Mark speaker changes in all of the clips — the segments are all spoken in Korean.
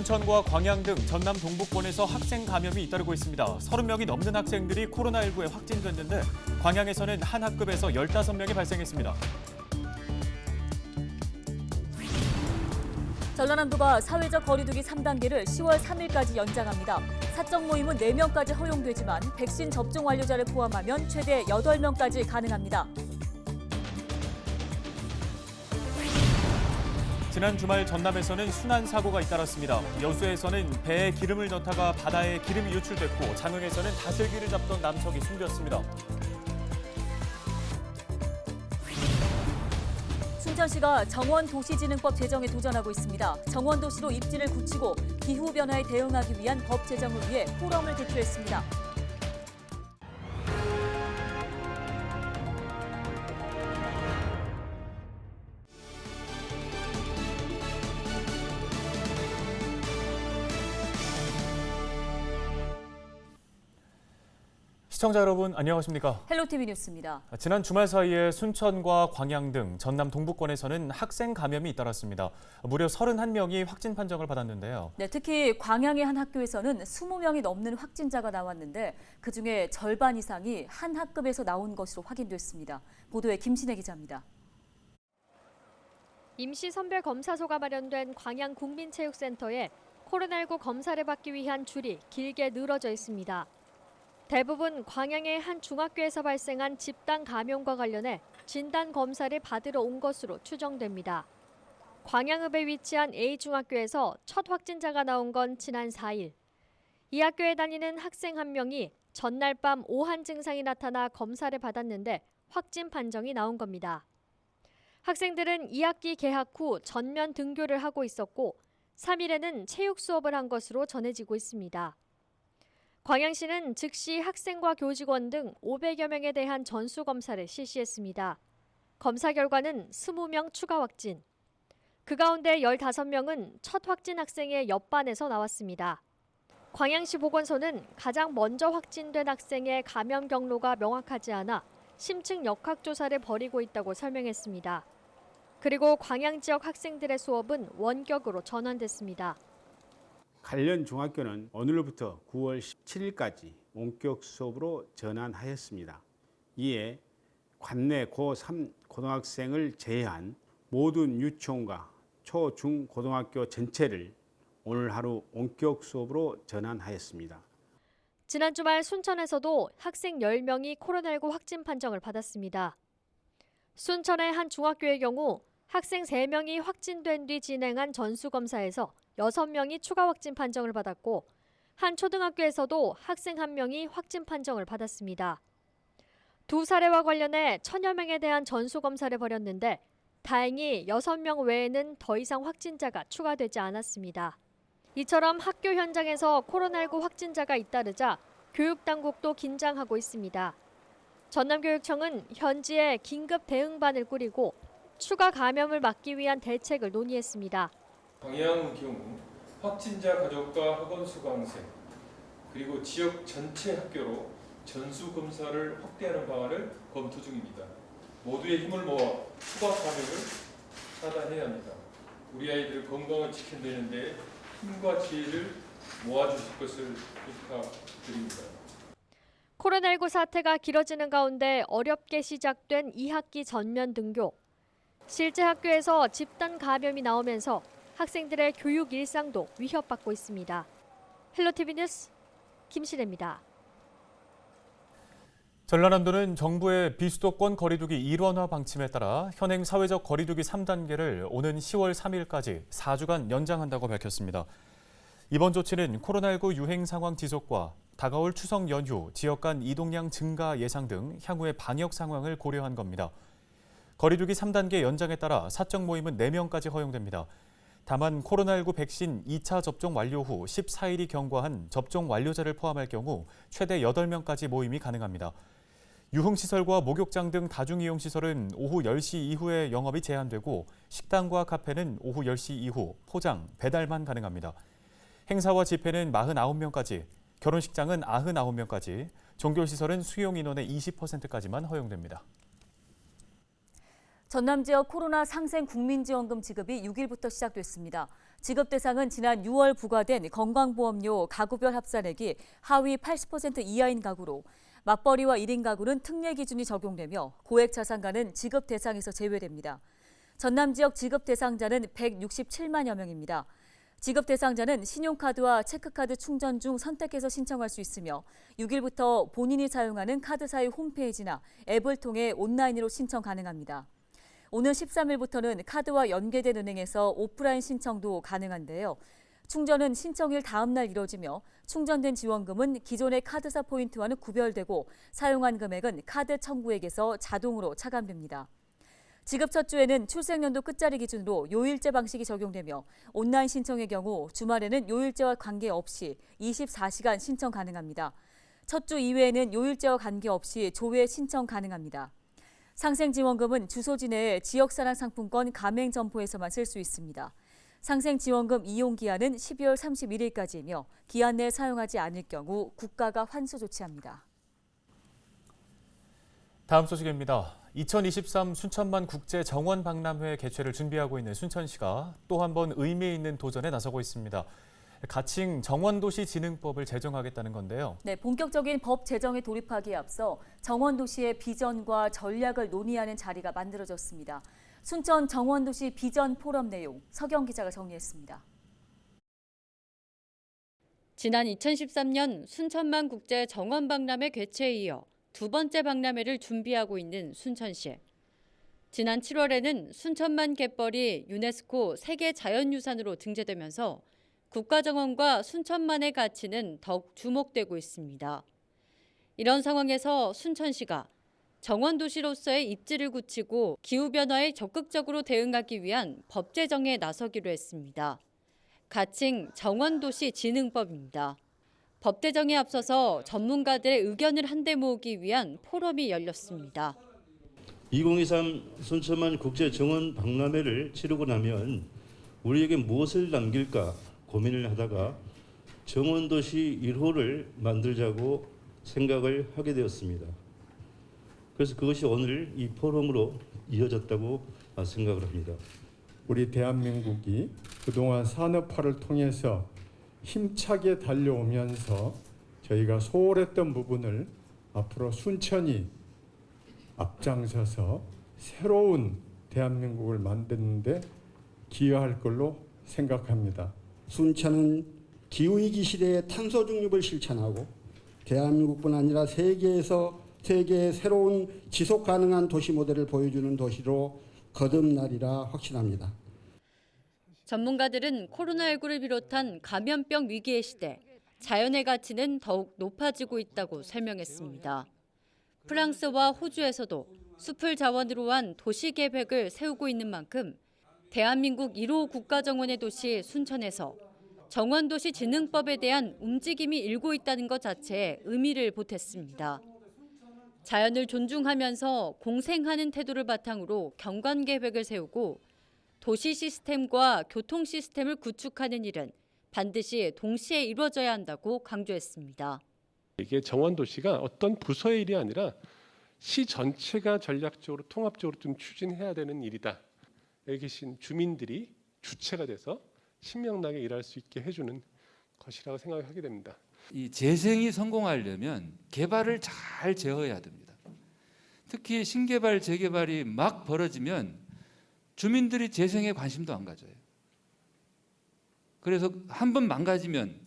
Speaker 1: 순천과 광양 등 전남 동북권에서 학생 감염이 잇따르고 있습니다. 30명이 넘는 학생들이 코로나19에 확진됐는데 광양에서는 한 학급에서 15명이 발생했습니다.
Speaker 2: 전라남도가 사회적 거리두기 3단계를 10월 3일까지 연장합니다. 사적 모임은 4명까지 허용되지만 백신 접종 완료자를 포함하면 최대 8명까지 가능합니다.
Speaker 1: 지난 주말 전남에서는 순환 사고가 잇따랐습니다. 여수에서는 배에 기름을 넣다가 바다에 기름이 유출됐고 장흥에서는 다슬기를 잡던 남성이 숨졌습니다.
Speaker 2: 순천시가 정원도시진흥법 제정에 도전하고 있습니다. 정원도시로 입지를 굳히고 기후변화에 대응하기 위한 법 제정을 위해 포럼을 개최했습니다.
Speaker 1: 시청자 여러분 안녕하십니까?
Speaker 2: 헬로티비 뉴스입니다.
Speaker 1: 지난 주말 사이에 순천과 광양 등 전남 동북권에서는 학생 감염이 잇따랐습니다. 무려 31명이 확진 판정을 받았는데요.
Speaker 2: 네, 특히 광양의 한 학교에서는 20명이 넘는 확진자가 나왔는데 그중에 절반 이상이 한 학급에서 나온 것으로 확인됐습니다. 보도에 김신혜 기자입니다.
Speaker 3: 임시 선별 검사소가 마련된 광양 국민체육센터에 코로나19 검사를 받기 위한 줄이 길게 늘어져 있습니다. 대부분 광양의 한 중학교에서 발생한 집단 감염과 관련해 진단 검사를 받으러 온 것으로 추정됩니다. 광양읍에 위치한 A중학교에서 첫 확진자가 나온 건 지난 4일. 이 학교에 다니는 학생 한 명이 전날 밤 오한 증상이 나타나 검사를 받았는데 확진 판정이 나온 겁니다. 학생들은 2학기 개학 후 전면 등교를 하고 있었고 3일에는 체육 수업을 한 것으로 전해지고 있습니다. 광양시는 즉시 학생과 교직원 등 500여 명에 대한 전수검사를 실시했습니다. 검사 결과는 20명 추가 확진. 그 가운데 15명은 첫 확진 학생의 옆반에서 나왔습니다. 광양시 보건소는 가장 먼저 확진된 학생의 감염 경로가 명확하지 않아 심층 역학조사를 벌이고 있다고 설명했습니다. 그리고 광양 지역 학생들의 수업은 원격으로 전환됐습니다.
Speaker 4: 관련 중학교는 오늘부터 9월 17일까지 원격 수업으로 전환하였습니다. 이에 관내 고3 고등학생을 제외한 모든 유치원과 초, 중, 고등학교 전체를 오늘 하루 원격 수업으로 전환하였습니다.
Speaker 3: 지난 주말 순천에서도 학생 10명이 코로나19 확진 판정을 받았습니다. 순천의 한 중학교의 경우 학생 3명이 확진된 뒤 진행한 전수검사에서 6명이 추가 확진 판정을 받았고 한 초등학교에서도 학생 1명이 확진 판정을 받았습니다. 두 사례와 관련해 1000여 명에 대한 전수검사를 벌였는데 다행히 6명 외에는 더 이상 확진자가 추가되지 않았습니다. 이처럼 학교 현장에서 코로나19 확진자가 잇따르자 교육당국도 긴장하고 있습니다. 전남교육청은 현지에 긴급 대응반을 꾸리고 추가 감염을 막기 위한 대책을 논의했습니다.
Speaker 5: 광양 경우 확진자 가족과 학원 수강생 그리고 지역 전체 학교로 전수 검사를 확대하는 방안을 검토 중입니다. 모두의 힘을 모아 추가 감염을 차단해야 합니다. 우리 아이들 건강을 지켜내는 데 힘과 지혜를 모아주실 것을 부탁드립니다.
Speaker 3: 코로나19 사태가 길어지는 가운데 어렵게 시작된 2학기 전면 등교. 실제 학교에서 집단 감염이 나오면서 학생들의 교육 일상도 위협받고 있습니다. 헬로티비 뉴스 김신혜입니다.
Speaker 1: 전라남도는 정부의 비수도권 거리두기 일원화 방침에 따라 현행 사회적 거리두기 3단계를 오는 10월 3일까지 4주간 연장한다고 밝혔습니다. 이번 조치는 코로나19 유행 상황 지속과 다가올 추석 연휴, 지역 간 이동량 증가 예상 등 향후의 방역 상황을 고려한 겁니다. 거리두기 3단계 연장에 따라 사적 모임은 4명까지 허용됩니다. 다만 코로나19 백신 2차 접종 완료 후 14일이 경과한 접종 완료자를 포함할 경우 최대 8명까지 모임이 가능합니다. 유흥시설과 목욕장 등 다중이용시설은 오후 10시 이후에 영업이 제한되고 식당과 카페는 오후 10시 이후 포장, 배달만 가능합니다. 행사와 집회는 49명까지, 결혼식장은 99명까지, 종교시설은 수용 인원의 20%까지만 허용됩니다.
Speaker 2: 전남 지역 코로나 상생 국민지원금 지급이 6일부터 시작됐습니다. 지급 대상은 지난 6월 부과된 건강보험료 가구별 합산액이 하위 80% 이하인 가구로 맞벌이와 1인 가구는 특례 기준이 적용되며 고액 자산가는 지급 대상에서 제외됩니다. 전남 지역 지급 대상자는 167만여 명입니다. 지급 대상자는 신용카드와 체크카드 충전 중 선택해서 신청할 수 있으며 6일부터 본인이 사용하는 카드사의 홈페이지나 앱을 통해 온라인으로 신청 가능합니다. 오는 13일부터는 카드와 연계된 은행에서 오프라인 신청도 가능한데요. 충전은 신청일 다음 날 이뤄지며 충전된 지원금은 기존의 카드사 포인트와는 구별되고 사용한 금액은 카드 청구액에서 자동으로 차감됩니다. 지급 첫 주에는 출생연도 끝자리 기준으로 요일제 방식이 적용되며 온라인 신청의 경우 주말에는 요일제와 관계없이 24시간 신청 가능합니다. 첫 주 이외에는 요일제와 관계없이 조회 신청 가능합니다. 상생지원금은 주소지 내에 지역사랑 상품권 가맹점포에서만 쓸 수 있습니다. 상생지원금 이용 기한은 12월 31일까지이며 기한 내에 사용하지 않을 경우 국가가 환수 조치합니다.
Speaker 1: 다음 소식입니다. 2023 순천만 국제 정원 박람회 개최를 준비하고 있는 순천시가 또 한 번 의미 있는 도전에 나서고 있습니다. 가칭 정원도시진흥법을 제정하겠다는 건데요.
Speaker 2: 네, 본격적인 법 제정에 돌입하기에 앞서 정원도시의 비전과 전략을 논의하는 자리가 만들어졌습니다. 순천 정원도시 비전 포럼 내용 서경 기자가 정리했습니다.
Speaker 3: 지난 2013년 순천만 국제 정원 박람회 개최에 이어 두 번째 박람회를 준비하고 있는 순천시. 지난 7월에는 순천만 갯벌이 유네스코 세계 자연유산으로 등재되면서 국가정원과 순천만의 가치는 더욱 주목되고 있습니다. 이런 상황에서 순천시가 정원도시로서의 입지를 굳히고 기후변화에 적극적으로 대응하기 위한 법 제정에 나서기로 했습니다. 가칭 정원도시진흥법입니다. 법 제정에 앞서서 전문가들의 의견을 한데 모으기 위한 포럼이 열렸습니다.
Speaker 6: 2023 순천만 국제 정원 박람회를 치르고 나면 우리에게 무엇을 남길까 고민을 하다가 정원도시 1호를 만들자고 생각을 하게 되었습니다. 그래서 그것이 오늘 이 포럼으로 이어졌다고 생각을 합니다.
Speaker 7: 우리 대한민국이 그동안 산업화를 통해서 힘차게 달려오면서 저희가 소홀했던 부분을 앞으로 순천이 앞장서서 새로운 대한민국을 만드는 데 기여할 걸로 생각합니다.
Speaker 8: 순천은 기후위기 시대의 탄소 중립을 실천하고 대한민국뿐 아니라 세계의 새로운 지속 가능한 도시 모델을 보여주는 도시로 거듭나리라 확신합니다.
Speaker 3: 전문가들은 코로나19를 비롯한 감염병 위기의 시대, 자연의 가치는 더욱 높아지고 있다고 설명했습니다. 프랑스와 호주에서도 숲을 자원으로 한 도시 계획을 세우고 있는 만큼 대한민국 1호 국가정원의 도시 순천에서 정원도시진흥법에 대한 움직임이 일고 있다는 것 자체에 의미를 보탰습니다. 자연을 존중하면서 공생하는 태도를 바탕으로 경관 계획을 세우고 도시 시스템과 교통 시스템을 구축하는 일은 반드시 동시에 이루어져야 한다고 강조했습니다.
Speaker 9: 이게 정원도시가 어떤 부서의 일이 아니라 시 전체가 전략적으로 통합적으로 좀 추진해야 되는 일이다. 여기 계신 주민들이 주체가 돼서 신명나게 일할 수 있게 해주는 것이라고 생각하게 됩니다.
Speaker 10: 이 재생이 성공하려면 개발을 잘 제어해야 됩니다. 특히 신개발, 재개발이 막 벌어지면 주민들이 재생에 관심도 안 가져요. 그래서 한 번 망가지면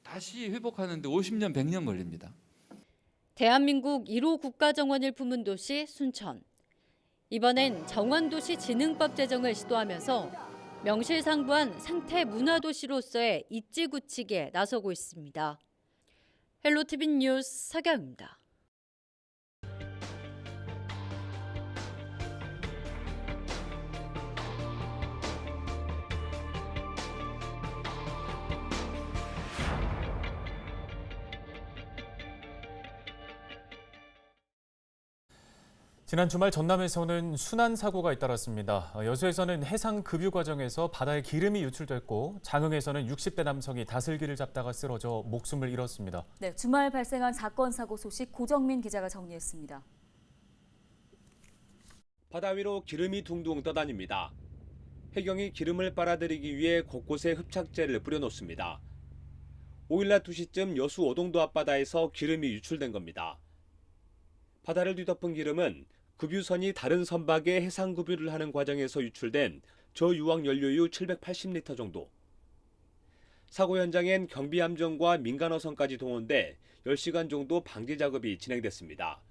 Speaker 10: 다시 회복하는데 50년, 100년 걸립니다.
Speaker 3: 대한민국 1호 국가정원을 품은 도시 순천. 이번엔 정원도시진흥법 제정을 시도하면서 명실상부한 생태 문화도시로서의 입지 굳히기에 나서고 있습니다. 헬로티비 뉴스 서경입니다.
Speaker 1: 지난 주말 전남에서는 순환 사고가 잇따랐습니다. 여수에서는 해상 급유 과정에서 바다에 기름이 유출됐고 장흥에서는 60대 남성이 다슬기를 잡다가 쓰러져 목숨을 잃었습니다.
Speaker 2: 네, 주말 발생한 사건 사고 소식 고정민 기자가 정리했습니다.
Speaker 11: 바다 위로 기름이 둥둥 떠다닙니다. 해경이 기름을 빨아들이기 위해 곳곳에 흡착제를 뿌려놓습니다. 5일 낮 2시쯤 여수 오동도 앞바다에서 기름이 유출된 겁니다. 바다를 뒤덮은 기름은 급유선이 다른 선박에 해상 급유를 하는 과정에서 유출된 저유황 연료유 780리터 정도. 사고 현장엔 경비함정과 민간어선까지 동원돼 10시간 정도 방제 작업이 진행됐습니다.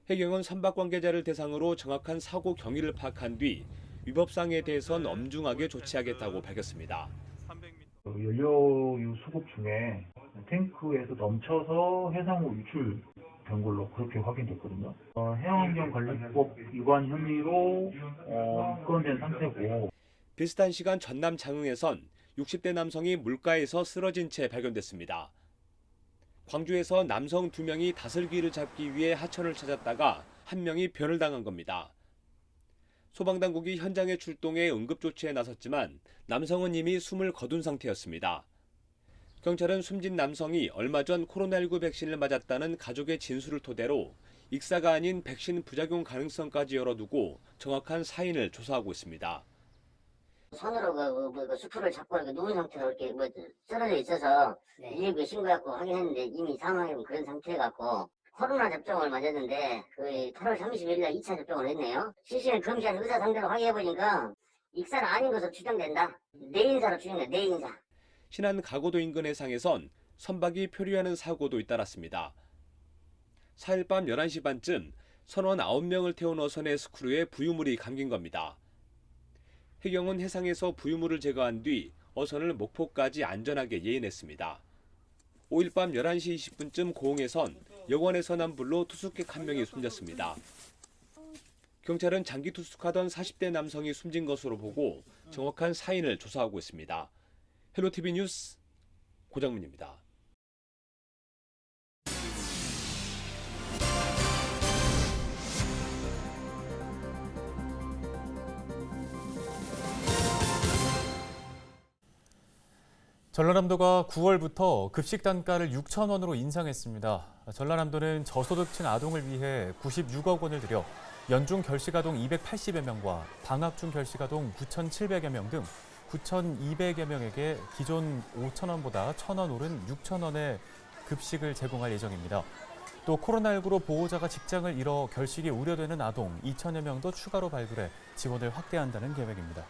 Speaker 11: 해경은 선박 관계자를 대상으로 정확한 사고 경위를 파악한 뒤 위법사항에 대해선 엄중하게 조치하겠다고 밝혔습니다.
Speaker 12: 연료유 수급 중에 탱크에서 넘쳐서 해상으로 유출된 걸로 그렇게 확인됐거든요. 해양환경관리법 위반 혐의로 입건된 상태고.
Speaker 11: 비슷한 시간 전남 장흥에선 60대 남성이 물가에서 쓰러진 채 발견됐습니다. 광주에서 남성 2명이 다슬기를 잡기 위해 하천을 찾았다가 한 명이 변을 당한 겁니다. 소방당국이 현장에 출동해 응급조치에 나섰지만 남성은 이미 숨을 거둔 상태였습니다. 경찰은 숨진 남성이 얼마 전 코로나19 백신을 맞았다는 가족의 진술을 토대로 익사가 아닌 백신 부작용 가능성까지 열어두고 정확한 사인을 조사하고 있습니다.
Speaker 13: 손으로 수프를 잡고 이렇게 누운 상태로 이렇게 쓰러져 있어서 119에 신고했고 확인했는데 이미 사망이 그런 상태여갖고 코로나 접종을 맞았는데 8월 31일 날 2차 접종을 했네요. 실시간 검시한 의사 상대로 확인해보니까 익사는 아닌 것으로 추정된다. 내인사로 추정된다. 내인사.
Speaker 11: 신안 가고도 인근 해상에선 선박이 표류하는 사고도 잇따랐습니다. 4일 밤 11시 반쯤 선원 9명을 태운 어선의 스크류에 부유물이 감긴 겁니다. 해경은 해상에서 부유물을 제거한 뒤 어선을 목포까지 안전하게 예인했습니다. 5일 밤 11시 20분쯤 고흥에선 여관에서 남불로 투숙객 1명이 숨졌습니다. 경찰은 장기 투숙하던 40대 남성이 숨진 것으로 보고 정확한 사인을 조사하고 있습니다. 헬로티비 뉴스 고정민입니다.
Speaker 1: 전라남도가 9월부터 급식 단가를 6,000원으로 인상했습니다. 전라남도는 저소득층 아동을 위해 96억 원을 들여 연중 결식아동 280여 명과 방학 중 결식아동 9,700여 명 등 9,200여 명에게 기존 5,000원보다 1,000원 오른 6,000원의 급식을 제공할 예정입니다. 또 코로나19로 보호자가 직장을 잃어 결식이 우려되는 아동 2,000여 명도 추가로 발굴해 지원을 확대한다는 계획입니다.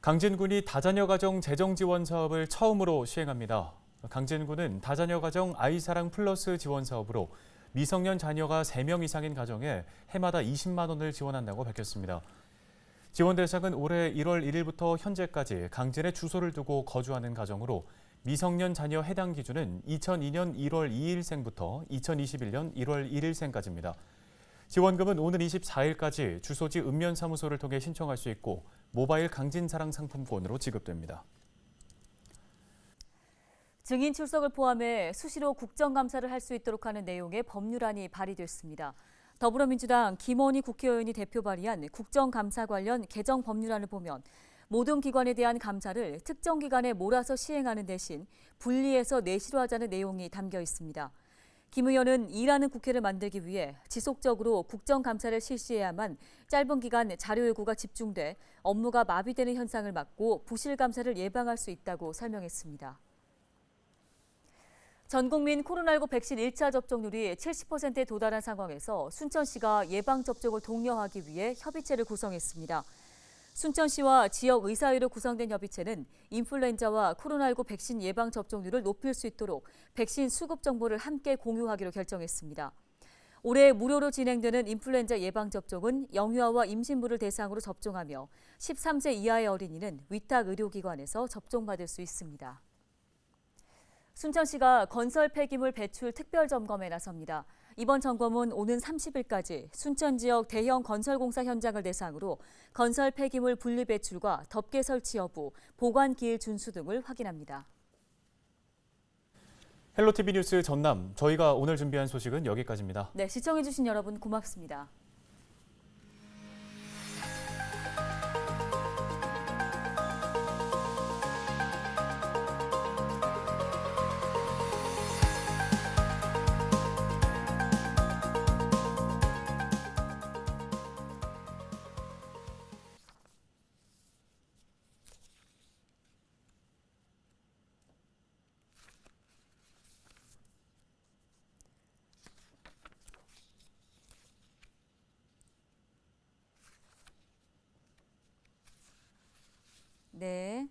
Speaker 1: 강진군이 다자녀 가정 재정 지원 사업을 처음으로 시행합니다. 강진군은 다자녀 가정 아이사랑 플러스 지원 사업으로 미성년 자녀가 3명 이상인 가정에 해마다 20만 원을 지원한다고 밝혔습니다. 지원 대상은 올해 1월 1일부터 현재까지 강진에 주소를 두고 거주하는 가정으로 미성년 자녀 해당 기준은 2002년 1월 2일생부터 2021년 1월 1일생까지입니다. 지원금은 오는 24일까지 주소지 읍면사무소를 통해 신청할 수 있고 모바일 강진사랑 상품권으로 지급됩니다.
Speaker 2: 증인 출석을 포함해 수시로 국정감사를 할 수 있도록 하는 내용의 법률안이 발의됐습니다. 더불어민주당 김원희 국회의원이 대표 발의한 국정감사 관련 개정 법률안을 보면 모든 기관에 대한 감사를 특정 기관에 몰아서 시행하는 대신 분리해서 내시로 하자는 내용이 담겨 있습니다. 김 의원은 일하는 국회를 만들기 위해 지속적으로 국정감사를 실시해야만 짧은 기간 자료 요구가 집중돼 업무가 마비되는 현상을 막고 부실 감사를 예방할 수 있다고 설명했습니다. 전 국민 코로나19 백신 1차 접종률이 70%에 도달한 상황에서 순천시가 예방접종을 독려하기 위해 협의체를 구성했습니다. 순천시와 지역 의사회로 구성된 협의체는 인플루엔자와 코로나19 백신 예방 접종률을 높일 수 있도록 백신 수급 정보를 함께 공유하기로 결정했습니다. 올해 무료로 진행되는 인플루엔자 예방 접종은 영유아와 임신부를 대상으로 접종하며 13세 이하의 어린이는 위탁 의료기관에서 접종받을 수 있습니다. 순천시가 건설 폐기물 배출 특별 점검에 나섭니다. 이번 점검은 오는 30일까지 순천 지역 대형 건설공사 현장을 대상으로 건설 폐기물 분리 배출과 덮개 설치 여부, 보관 기일 준수 등을 확인합니다.
Speaker 1: 헬로티비 뉴스 전남, 저희가 오늘 준비한 소식은 여기까지입니다.
Speaker 2: 네, 시청해주신 여러분 고맙습니다. 네.